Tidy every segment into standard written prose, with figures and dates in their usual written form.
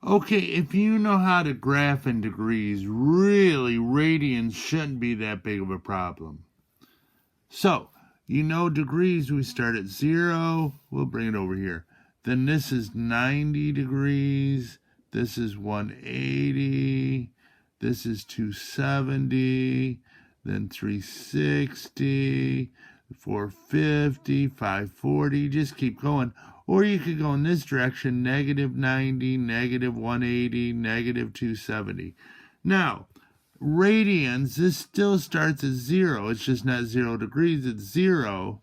Okay, if you know how to graph in degrees, really, radians shouldn't be that big of a problem. So, you know degrees, we start at 0. We'll bring it over here. Then this is 90 degrees. This is 180. This is 270. Then 360, 450, 540. Just keep going. Or you could go in this direction, negative 90, negative 180, negative 270. Now, radians, this still starts at 0. It's just not 0 degrees, it's 0.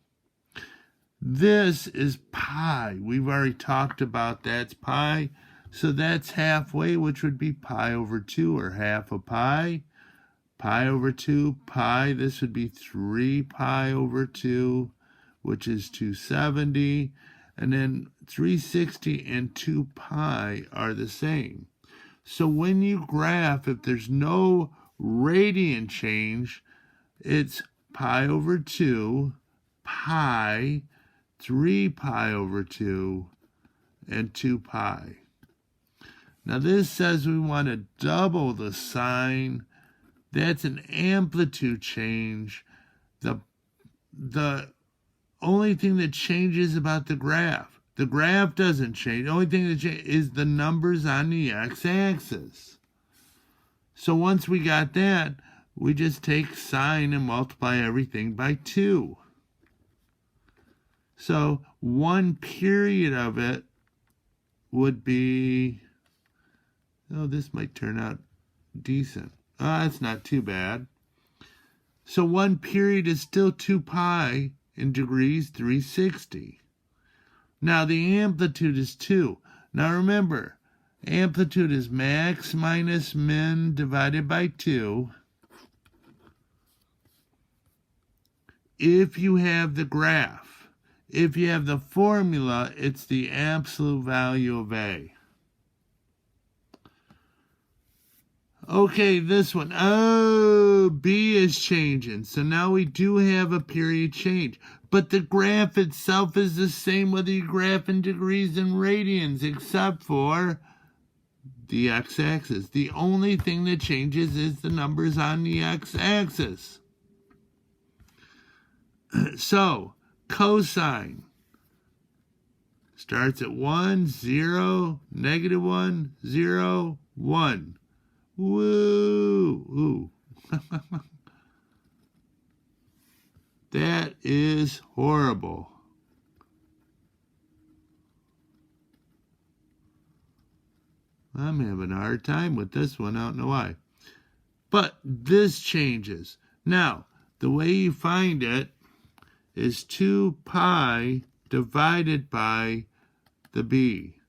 This is pi. We've already talked about that's pi. So that's halfway, which would be pi over 2, or half of pi. Pi over 2, pi. This would be 3 pi over 2, which is 270. And then 360 and 2 pi are the same. So when you graph, if there's no radian change, it's pi over 2, pi, 3 pi over 2, and 2 pi. Now this says we want to double the sign. That's an amplitude change. The only thing that changes about the graph doesn't change. The only thing that changes is the numbers on the x-axis. So once we got that, we just take sine and multiply everything by 2. So 1 period of it would be, oh, this might turn out decent. Oh, that's not too bad. So 1 period is still 2 pi in degrees, 360. Now the amplitude is 2. Now remember, amplitude is max minus min divided by 2. If you have the graph. If you have the formula, it's the absolute value of A. Okay, this one. Oh, B is changing. So now we do have a period change. But the graph itself is the same whether you graph in degrees and radians, except for the x-axis. The only thing that changes is the numbers on the x-axis. So, cosine starts at 1, 0, negative 1, 0, 1. Woo! That is horrible. I'm having a hard time with this one. I don't know why. But this changes. Now, the way you find it is 2 pi divided by the b.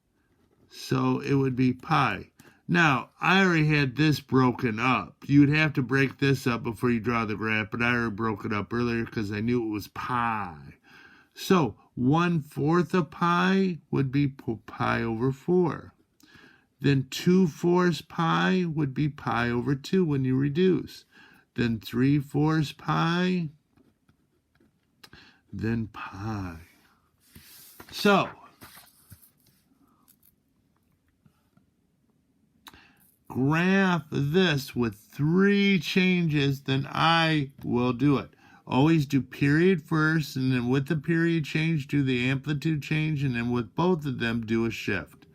So it would be pi. Now, I already had this broken up. You'd have to break this up before you draw the graph, but I already broke it up earlier because I knew it was pi. So 1/4 of pi would be pi over 4. Then 2/4 pi would be pi over 2 when you reduce. Then 3/4 pi, then pi. So, graph this with 3 changes, then I will do it. Always do period first, and then with the period change, do the amplitude change, and then with both of them, do a shift.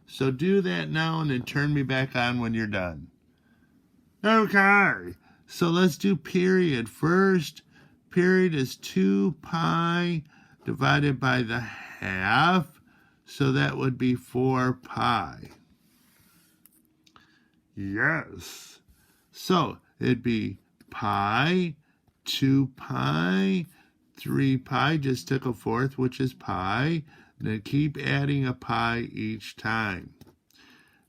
So do that now, and then turn me back on when you're done. Okay, so let's do period first. Period is 2 pi divided by the half, so that would be 4 pi. Yes. So it'd be pi, 2 pi, 3 pi, just took a fourth, which is pi. Then keep adding a pi each time.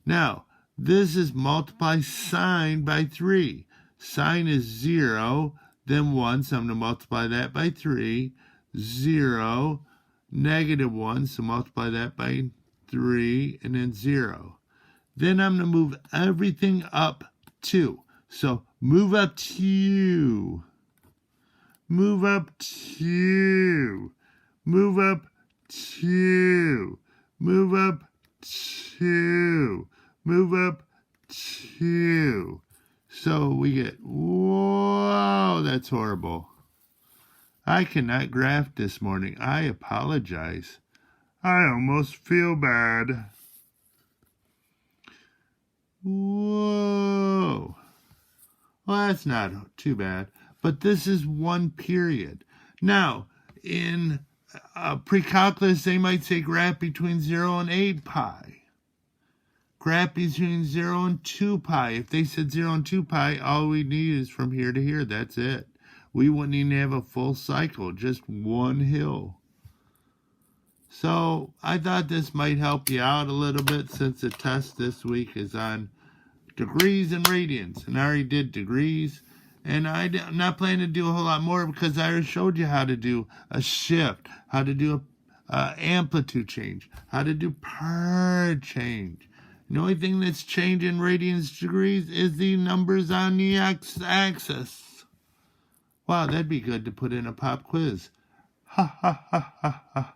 Now, this is multiply sine by 3. Sine is 0, then 1, so I'm going to multiply that by 3. 0, negative 1, so multiply that by 3, and then 0. Then I'm going to move everything up 2. So move up 2. Move up 2. Move up 2. Move up 2. move up 2. So we get, whoa, that's horrible. I cannot graph this morning. I apologize. I almost feel bad. Whoa. Well, that's not too bad. But this is one period. Now, in pre-calculus, they might say graph between 0 and 8 pi. Graph between 0 and 2 pi. If they said 0 and 2 pi, all we need is from here to here. That's it. We wouldn't even have a full cycle, just one hill. So I thought this might help you out a little bit since the test this week is on degrees and radians. And I already did degrees. And I'm not planning to do a whole lot more because I already showed you how to do a shift, how to do a amplitude change, how to do period change. The only thing that's changing radians degrees is the numbers on the x-axis. Wow, that'd be good to put in a pop quiz. Ha ha ha ha ha.